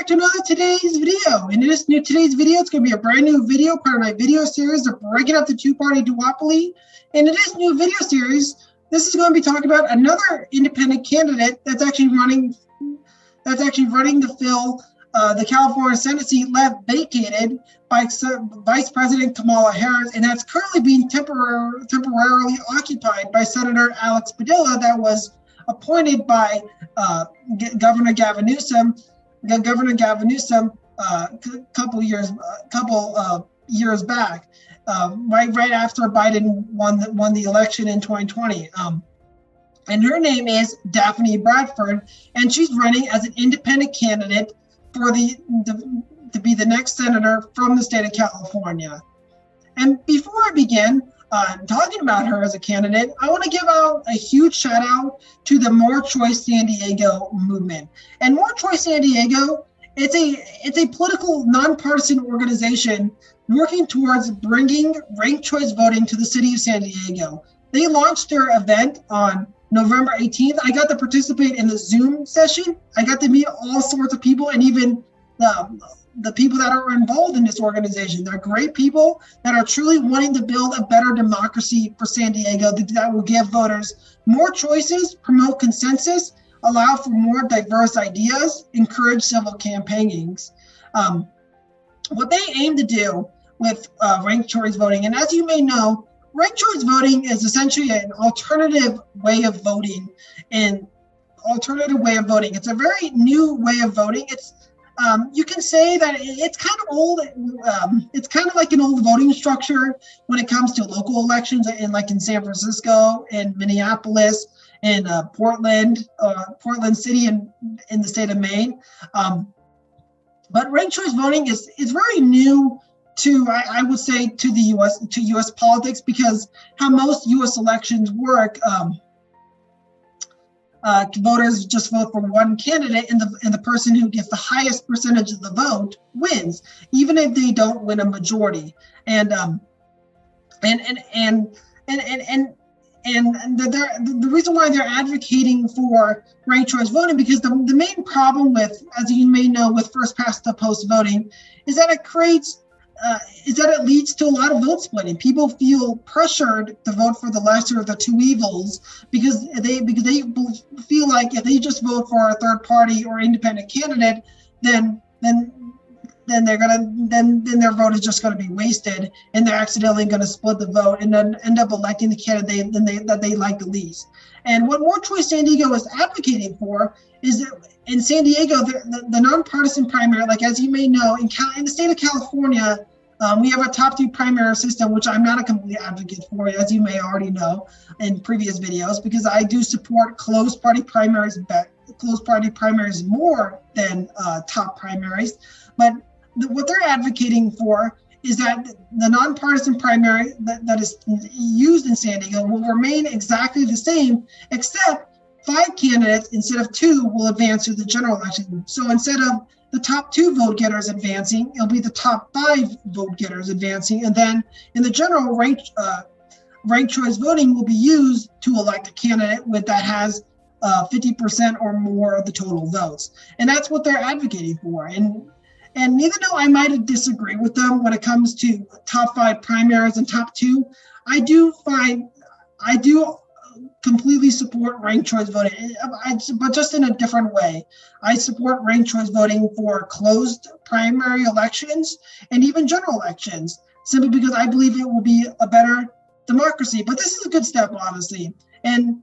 to another today's video. In today's video, it's going to be a brand new video, part of my video series of breaking up the two-party duopoly. And in this new video series, this is going to be talking about another independent candidate that's actually running to fill the California Senate seat left vacated by Vice President Kamala Harris, and that's currently being temporarily occupied by Senator Alex Padilla, that was appointed by Governor Gavin Newsom a couple years back, right after Biden won the election in 2020. And her name is Daphne Bradford, and she's running as an independent candidate for to be the next senator from the state of California. And before I begin talking about her as a candidate, I want to give out a huge shout out to the More Choice San Diego movement. And More Choice San Diego, it's a political nonpartisan organization working towards bringing ranked choice voting to the city of San Diego. They launched their event on November 18th. I got to participate in the Zoom session. I got to meet all sorts of people, and even the people that are involved in this organization. They're great people that are truly wanting to build a better democracy for San Diego that will give voters more choices, promote consensus, allow for more diverse ideas, encourage civil campaignings. What they aim to do with ranked choice voting, and as you may know, ranked choice voting is essentially an alternative way of voting. It's a very new way of voting. It's you can say that it's kind of old. It's kind of like an old voting structure when it comes to local elections, in San Francisco and Minneapolis and Portland City in the state of Maine. But ranked choice voting is very new to, I would say, to the U.S. politics, because how most U.S. elections work, voters just vote for one candidate, and the person who gets the highest percentage of the vote wins, even if they don't win a majority. And the reason why they're advocating for ranked choice voting, because the main problem with, as you may know, with first past the post voting is that it leads to a lot of vote splitting. People feel pressured to vote for the lesser of the two evils because they feel like if they just vote for a third party or independent candidate, then their vote is just going to be wasted, and they're accidentally going to split the vote and then end up electing the candidate that they like the least. And what More Choice San Diego is advocating for is that in San Diego, the nonpartisan primary, like as you may know, in the state of California, we have a top two primary system, which I'm not a complete advocate for, as you may already know in previous videos, because I do support closed party primaries more than top primaries. But what they're advocating for is that the nonpartisan primary that is used in San Diego will remain exactly the same, except 5 candidates instead of 2 will advance to the general election. So instead of the top 2 vote getters advancing, it'll be the top 5 vote getters advancing, and then in the general ranked choice voting will be used to elect a candidate that has 50% or more of the total votes, and that's what they're advocating for. And even though I might disagree with them when it comes to top 5 primaries and top 2, I do completely support ranked choice voting, but just in a different way. I support ranked choice voting for closed primary elections and even general elections, simply because I believe it will be a better democracy. But this is a good step, honestly. And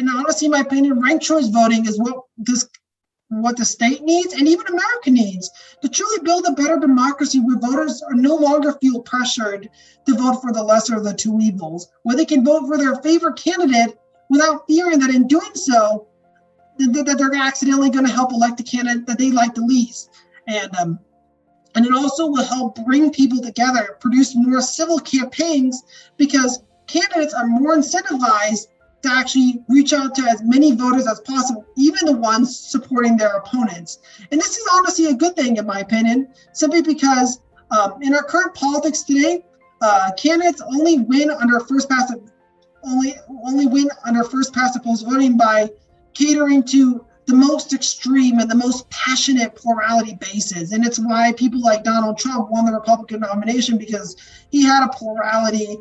honestly, in my opinion, ranked choice voting is what the state needs, and even America needs, to truly build a better democracy where voters are no longer feel pressured to vote for the lesser of the two evils, where they can vote for their favorite candidate without fearing that in doing so, that they're accidentally going to help elect the candidate that they like the least. And it also will help bring people together, produce more civil campaigns, because candidates are more incentivized to actually reach out to as many voters as possible, even the ones supporting their opponents. And this is honestly a good thing, in my opinion, simply because in our current politics today, candidates only win under first past the post voting by catering to the most extreme and the most passionate plurality bases. And it's why people like Donald Trump won the Republican nomination, because he had a plurality,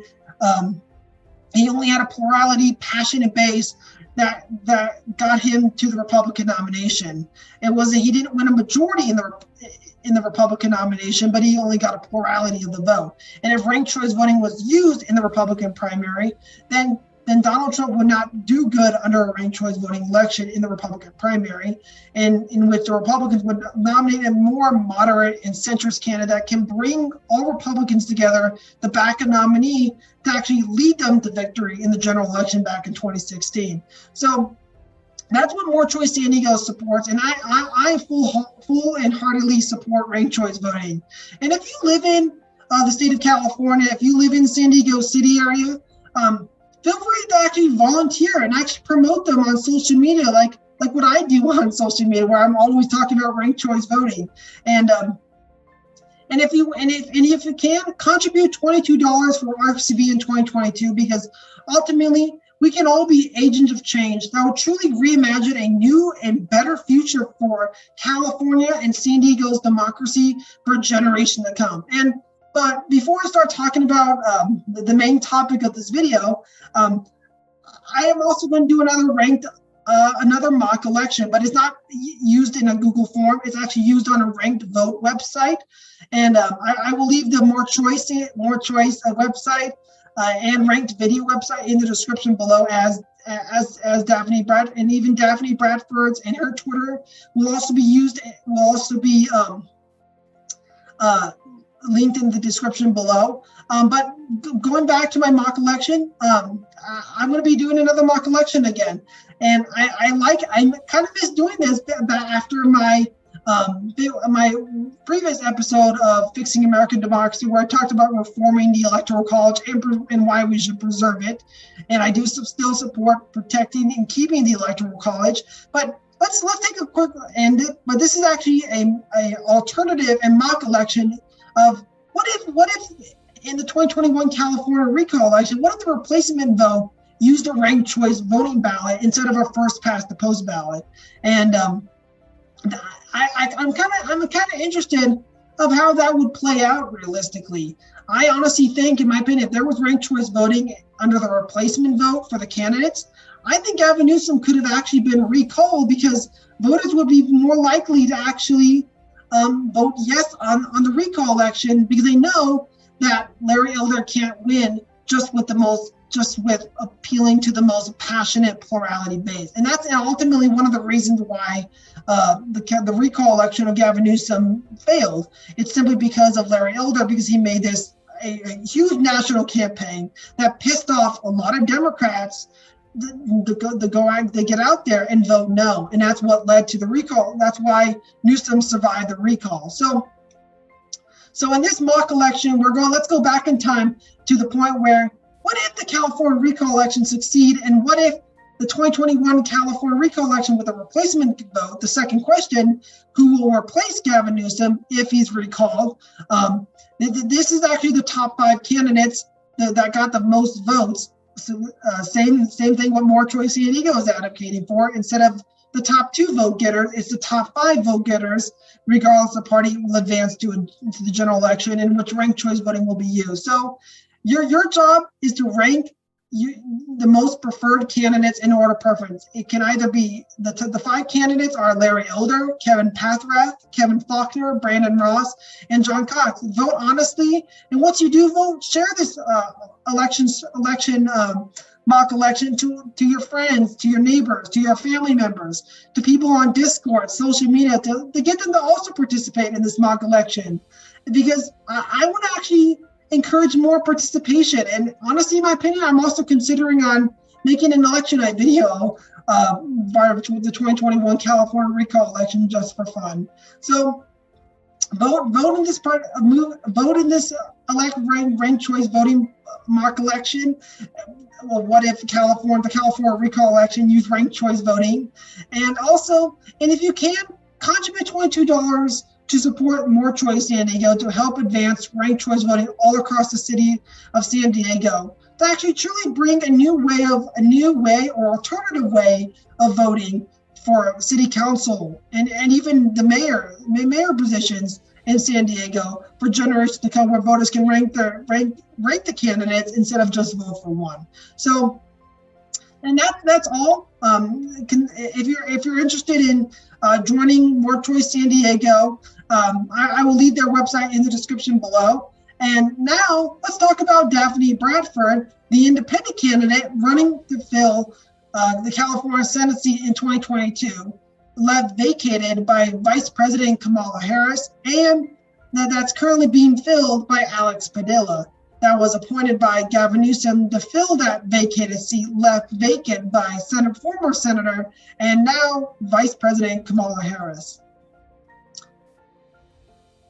he only had a plurality passionate base that got him to the Republican nomination. He didn't win a majority in the Republican nomination, but he only got a plurality of the vote. And if ranked choice voting was used in the Republican primary, then Donald Trump would not do good under a ranked choice voting election in the Republican primary, and in which the Republicans would nominate a more moderate and centrist candidate that can bring all Republicans together to back a nominee to actually lead them to victory in the general election back in 2016. So that's what More Choice San Diego supports, and I full and heartily support ranked choice voting. And if you live in the state of California, if you live in San Diego City area, feel free to actually volunteer and actually promote them on social media, like what I do on social media, where I'm always talking about ranked choice voting. And if you can contribute $22 for RCV in 2022, because ultimately we can all be agents of change that will truly reimagine a new and better future for California and San Diego's democracy for a generation to come. But before I start talking about the main topic of this video, I am also going to do another mock election, but it's not used in a Google form. It's actually used on a ranked vote website, and I will leave the More Choice website and ranked video website in the description below, as Daphne Bradford, and even Daphne Bradford's and her Twitter will also be linked in the description below. But going back to my mock election, I'm going to be doing another mock election again, and I kind of miss doing this after my previous episode of Fixing American Democracy, where I talked about reforming the Electoral College and why we should preserve it. And I do still support protecting and keeping the Electoral College, but let's take a quick end. But this is actually a alternative and mock election of what if in the 2021 California recall election, what if the replacement vote used a ranked choice voting ballot instead of a first past the post ballot? And I'm kind of interested of how that would play out realistically. I honestly think, in my opinion, if there was ranked choice voting under the replacement vote for the candidates, I think Gavin Newsom could have actually been recalled, because voters would be more likely to actually vote yes on the recall election, because they know that Larry Elder can't win just with appealing to the most passionate plurality base. And that's ultimately one of the reasons why the recall election of Gavin Newsom failed. It's simply because of Larry Elder, because he made this a huge national campaign that pissed off a lot of Democrats to get out there and vote no, and that's what led to the recall. That's why Newsom survived the recall. So in this mock election, let's go back in time to the point where, what if the California recall election succeed, and what if the 2021 California recall election with a replacement vote? The second question: who will replace Gavin Newsom if he's recalled? This is actually the top 5 candidates that got the most votes. So, same thing what More Choice San Diego is advocating for. Instead of the top 2 vote getters, it's the top 5 vote getters, regardless of party, will advance to the general election, in which ranked choice voting will be used. So your job is to rank the most preferred candidates in order of preference. It can either be the 5 candidates are Larry Elder, Kevin Pathrath, Kevin Faulkner, Brandon Ross, and John Cox. Vote honestly, and once you do vote, share this mock election to your friends, to your neighbors, to your family members, to people on Discord, social media, to get them to also participate in this mock election, because I want to actually encourage more participation. And honestly, in my opinion, I'm also considering on making an election night video with the 2021 California recall election, just for fun. So vote in this ranked choice voting mock election. Well, what if the California recall election used ranked choice voting? And if you can, contribute $22 to support More Choice San Diego to help advance ranked choice voting all across the city of San Diego, to actually truly bring a new way or alternative way of voting for city council and even the mayor positions in San Diego for generations to come, where voters can rank the candidates instead of just vote for one. So, and that's all. If you're interested in joining More Choice San Diego, I will leave their website in the description below. And now let's talk about Daphne Bradford, the independent candidate running to fill the California Senate seat in 2022, left vacated by Vice President Kamala Harris, and that's currently being filled by Alex Padilla. That was appointed by Gavin Newsom to fill that vacated seat left vacant by former Senator and now Vice President Kamala Harris.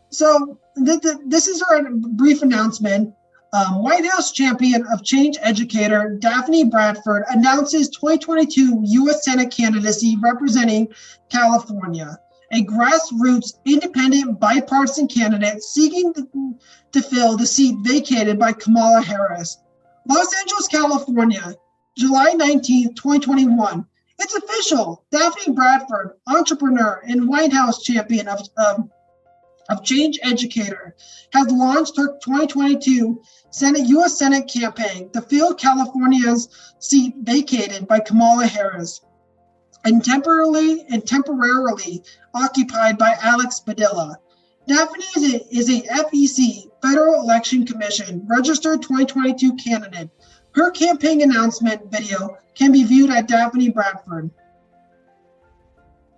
So this is our brief announcement. White House champion of change educator Daphne Bradford announces 2022 U.S. Senate candidacy representing California, a grassroots, independent, bipartisan candidate seeking to fill the seat vacated by Kamala Harris. Los Angeles, California, July 19, 2021. It's official. Daphne Bradford, entrepreneur and White House champion of change educator, has launched her 2022 U.S. Senate campaign to fill California's seat vacated by Kamala Harris and temporarily occupied by Alex Padilla. Daphne is a FEC, Federal Election Commission, registered 2022 candidate. Her campaign announcement video can be viewed at Daphne Bradford.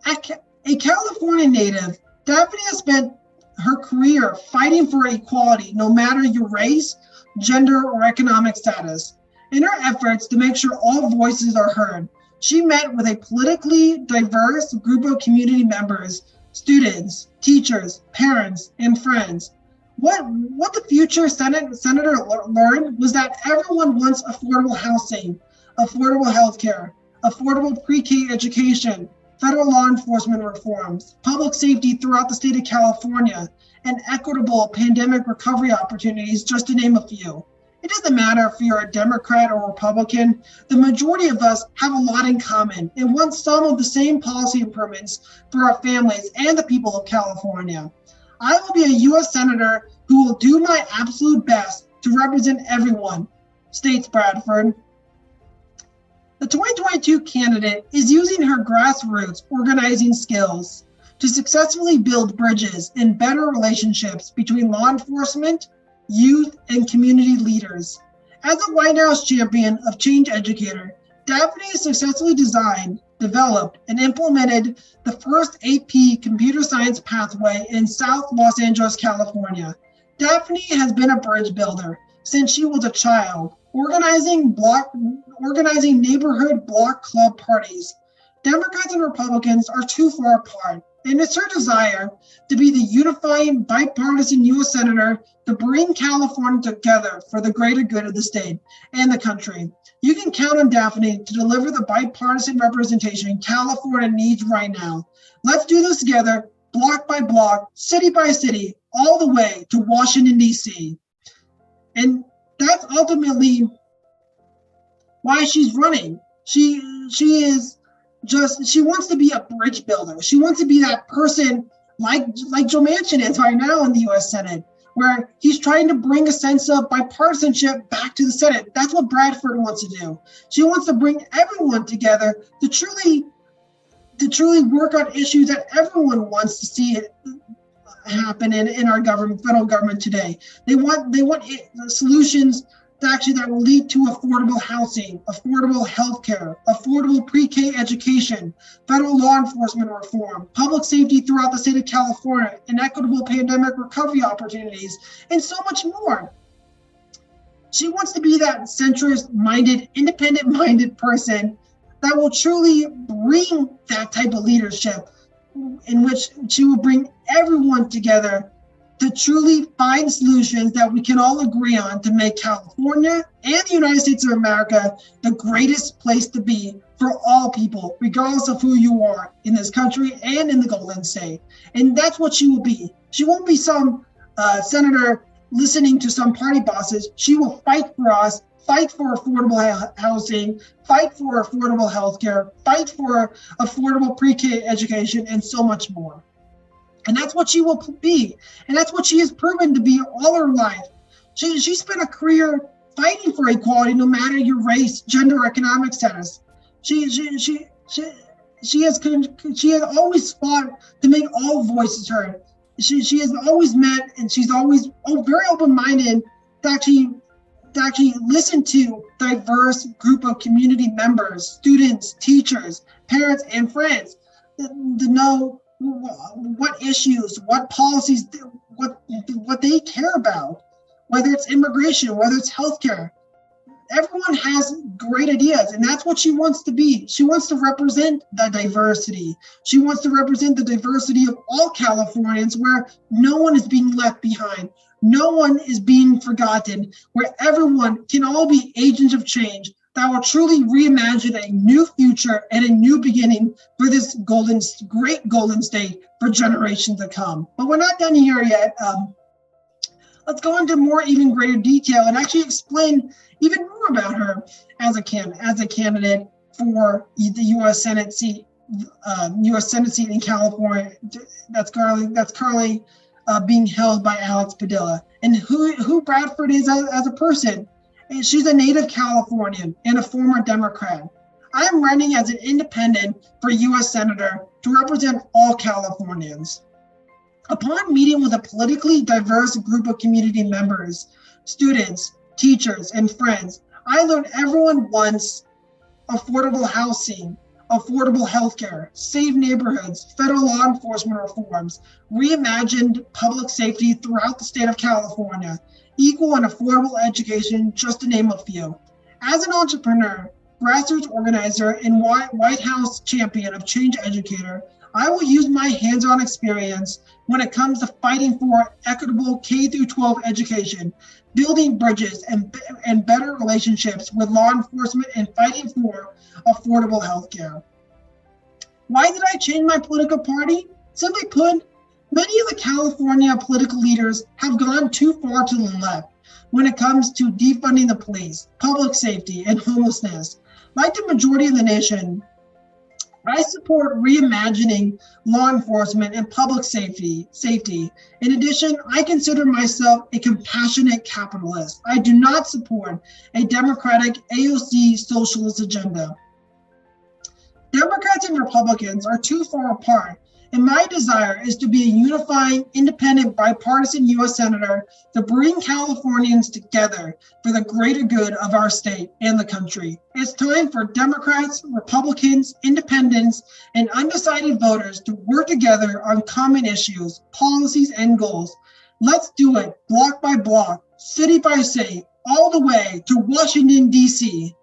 A California native, Daphne has spent her career fighting for equality, no matter your race, gender, or economic status. In her efforts to make sure all voices are heard, she met with a politically diverse group of community members, students, teachers, parents, and friends. What the future senator learned was that everyone wants affordable housing, affordable healthcare, affordable pre-K education, federal law enforcement reforms, public safety throughout the state of California, and equitable pandemic recovery opportunities, just to name a few. It doesn't matter if you're a Democrat or Republican, the majority of us have a lot in common and want some of the same policy improvements for our families and the people of California. I will be a U.S. Senator who will do my absolute best to represent everyone, states Bradford. The 2022 candidate is using her grassroots organizing skills to successfully build bridges and better relationships between law enforcement, youth, and community leaders. As a White House champion of change educator, Daphne successfully designed, developed, and implemented the first AP computer science pathway in South Los Angeles, California. Daphne has been a bridge builder since she was a child, organizing neighborhood block club parties. Democrats and Republicans are too far apart, and it's her desire to be the unifying bipartisan U.S. Senator to bring California together for the greater good of the state and the country. You can count on Daphne to deliver the bipartisan representation California needs right now. Let's do this together, block by block, city by city, all the way to Washington, D.C. And that's ultimately why she's running. She wants to be a bridge builder. She wants to be that person like Joe Manchin is right now in the U.S. Senate, where he's trying to bring a sense of bipartisanship back to the Senate. That's what Bradford wants to do. She wants to bring everyone together to truly work on issues that everyone wants to see it happen in our federal government today. They want solutions that will lead to affordable housing, affordable healthcare, affordable pre-K education, federal law enforcement reform, public safety throughout the state of California, and equitable pandemic recovery opportunities, and so much more. She wants to be that centrist-minded, independent-minded person that will truly bring that type of leadership, in which she will bring everyone together to truly find solutions that we can all agree on to make California and the United States of America the greatest place to be for all people, regardless of who you are in this country and in the Golden State. And that's what she will be. She won't be some senator listening to some party bosses. She will fight for us, fight for affordable housing, fight for affordable healthcare, fight for affordable pre-K education, and so much more. And that's what she will be. And that's what she has proven to be all her life. She spent a career fighting for equality, no matter your race, gender, or economic status. She has always fought to make all voices heard. She has always met, and she's always very open-minded to actually listen to diverse group of community members, students, teachers, parents, and friends to know what issues, what policies, what they care about, whether it's immigration, whether it's healthcare. Everyone has great ideas, and that's what she wants to be. She wants to represent the diversity. She wants to represent the diversity of all Californians, where no one is being left behind. No one is being forgotten, where everyone can all be agents of change that will truly reimagine a new future and a new beginning for this great golden state for generations to come. But we're not done here yet. Let's go into even greater detail and actually explain even more about her as a candidate for the U.S. Senate seat in California that's currently being held by Alex Padilla, and who Bradford is as a person. And she's a native Californian and a former Democrat. I am running as an independent for U.S. Senator to represent all Californians. Upon meeting with a politically diverse group of community members, students, teachers, and friends, I learned everyone wants affordable housing, affordable healthcare, safe neighborhoods, federal law enforcement reforms, reimagined public safety throughout the state of California, equal and affordable education, just to name a few. As an entrepreneur, grassroots organizer, and White House champion of change educator, I will use my hands-on experience when it comes to fighting for equitable K-12 education, building bridges and better relationships with law enforcement, and fighting for affordable healthcare. Why did I change my political party? Simply put, many of the California political leaders have gone too far to the left when it comes to defunding the police, public safety, and homelessness. Like the majority of the nation, I support reimagining law enforcement and public safety. In addition, I consider myself a compassionate capitalist. I do not support a democratic AOC socialist agenda. Democrats and Republicans are too far apart, and my desire is to be a unifying, independent, bipartisan U.S. Senator to bring Californians together for the greater good of our state and the country. It's time for Democrats, Republicans, independents, and undecided voters to work together on common issues, policies, and goals. Let's do it block by block, city by city, all the way to Washington, D.C.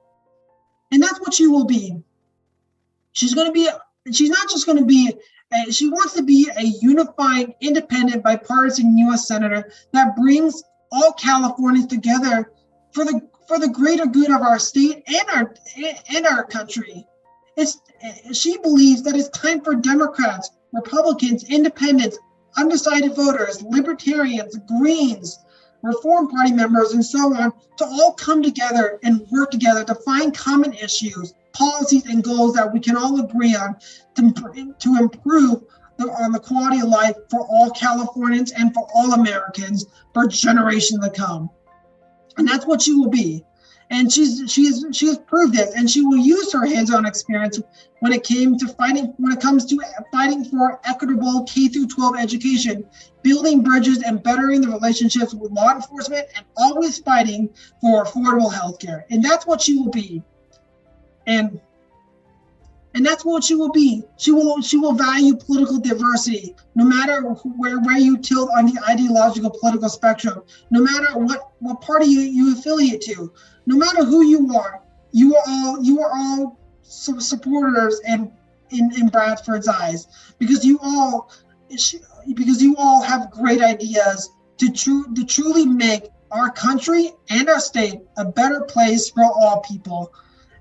And that's what she will be. She's not just going to be she wants to be a unified, independent, bipartisan U.S. Senator that brings all Californians together for the greater good of our state and our country. She believes that it's time for Democrats, Republicans, independents, undecided voters, libertarians, Greens, Reform Party members, and so on, to all come together and work together to find common issues, policies, and goals that we can all agree on to improve on the quality of life for all Californians and for all Americans for generations to come. And that's what she will be. And she has proved it, and she will use her hands-on experience when it comes to fighting for equitable K-12 education, building bridges and bettering the relationships with law enforcement, and always fighting for affordable healthcare. And that's what she will be. And that's what she will be. She will value political diversity, no matter where you tilt on the ideological political spectrum, no matter what party you affiliate to, no matter who you are. You are all supporters in Bradford's eyes, because you all have great ideas to truly make our country and our state a better place for all people.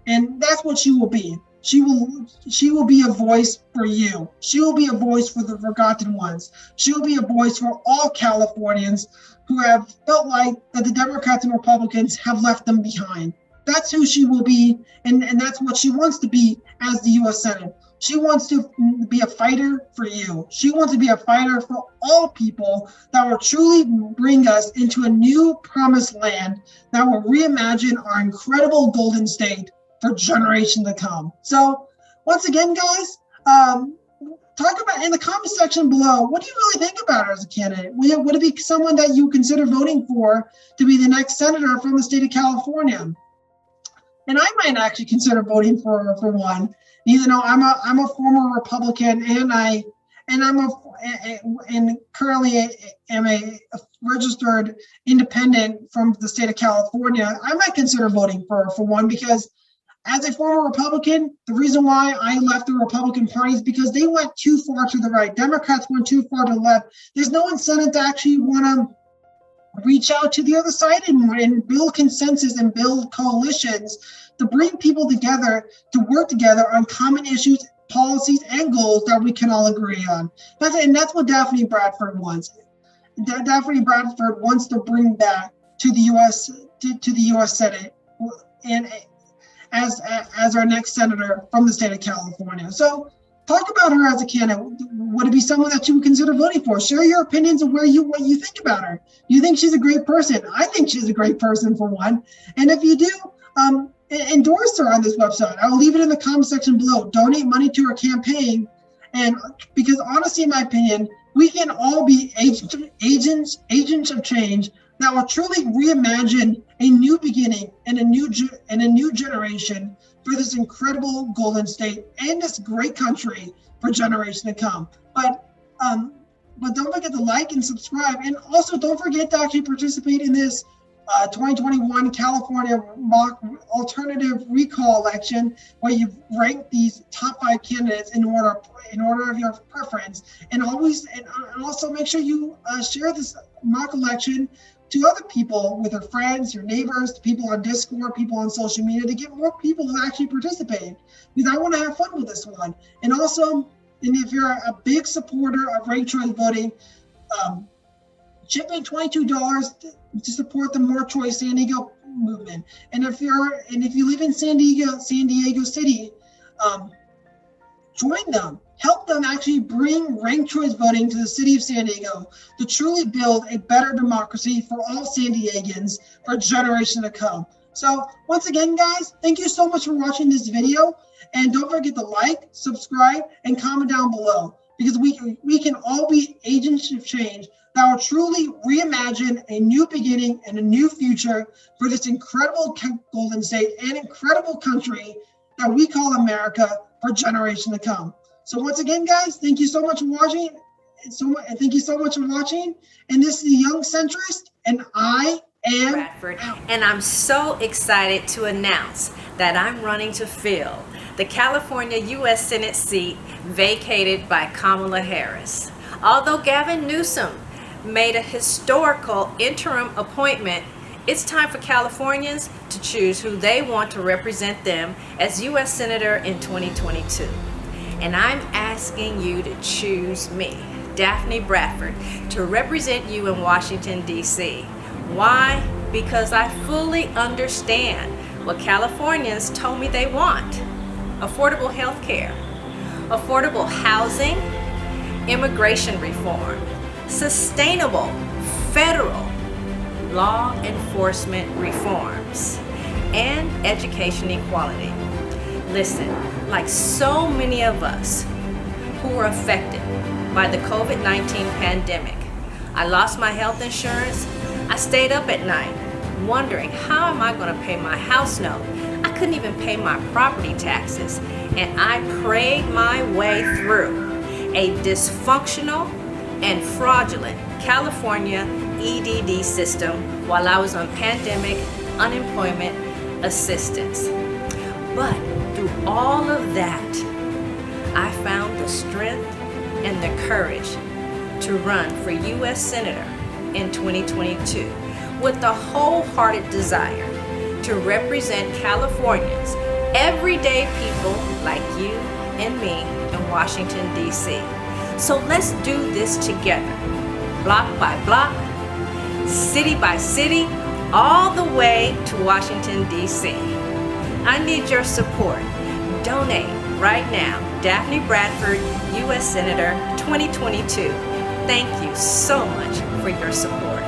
And that's what she will be. She will be a voice for you. She will be a voice for the forgotten ones. She will be a voice for all Californians who have felt like that the Democrats and Republicans have left them behind. That's who she will be, and that's what she wants to be as the U.S. Senate. She wants to be a fighter for you. She wants to be a fighter for all people that will truly bring us into a new promised land that will reimagine our incredible golden state for generations to come. So once again, guys, talk about in the comment section below, what do you really think about her as a candidate? Would it be someone that you consider voting for to be the next senator from the state of California? And I might actually consider voting for one, even though I'm a former Republican and currently am a registered independent from the state of California. I might consider voting for one because as a former Republican, the reason why I left the Republican Party is because they went too far to the right. Democrats went too far to the left. There's no incentive to actually want to reach out to the other side and build consensus and build coalitions to bring people together to work together on common issues, policies, and goals that we can all agree on. That's what Daphne Bradford wants. Daphne Bradford wants to bring back to the U.S. to the U.S. Senate and as our next senator from the state of California. So talk about her as a candidate. Would it be someone that you would consider voting for? Share your opinions of what you think about her. You think she's a great person? I think she's a great person for one. And if you do, endorse her on this website. I'll leave it in the comment section below. Donate money to her campaign. And because honestly, in my opinion, we can all be agents of change that will truly reimagine a new beginning and a new generation for this incredible golden state and this great country for generations to come. But don't forget to like and subscribe, and also don't forget to actually participate in this 2021 California mock alternative recall election, where you rank these top 5 candidates in order of your preference, and also make sure you share this mock election to other people, with your friends, your neighbors, people on Discord, people on social media, to get more people to actually participate, because I want to have fun with this one. And also, if you're a big supporter of ranked choice voting, chip in $22 to support the More Choice San Diego movement. And if you live in San Diego City, join them. Help them actually bring ranked choice voting to the city of San Diego to truly build a better democracy for all San Diegans for generations to come. So once again, guys, thank you so much for watching this video. And don't forget to like, subscribe, and comment down below, because we can all be agents of change that will truly reimagine a new beginning and a new future for this incredible golden state and incredible country that we call America for generations to come. So once again, guys, thank you so much for watching. Thank you so much for watching. And this is the Young Centrist, and I am Bradford, and I'm so excited to announce that I'm running to fill the California U.S. Senate seat vacated by Kamala Harris. Although Gavin Newsom made a historical interim appointment, it's time for Californians to choose who they want to represent them as U.S. Senator in 2022. And I'm asking you to choose me, Daphne Bradford, to represent you in Washington, D.C. Why? Because I fully understand what Californians told me they want: affordable health care, affordable housing, immigration reform, sustainable federal law enforcement reforms, and education equality. Listen, like so many of us who were affected by the COVID-19 pandemic, I lost my health insurance. I stayed up at night wondering, how am I going to pay my house note? I couldn't even pay my property taxes, and I prayed my way through a dysfunctional and fraudulent California EDD system while I was on pandemic unemployment assistance. But through all of that, I found the strength and the courage to run for U.S. Senator in 2022 with the wholehearted desire to represent Californians everyday people like you and me in Washington, D.C. So let's do this together, block by block, city by city, all the way to Washington, D.C. I need your support. Donate right now. Daphne Bradford, U.S. Senator 2022. Thank you so much for your support.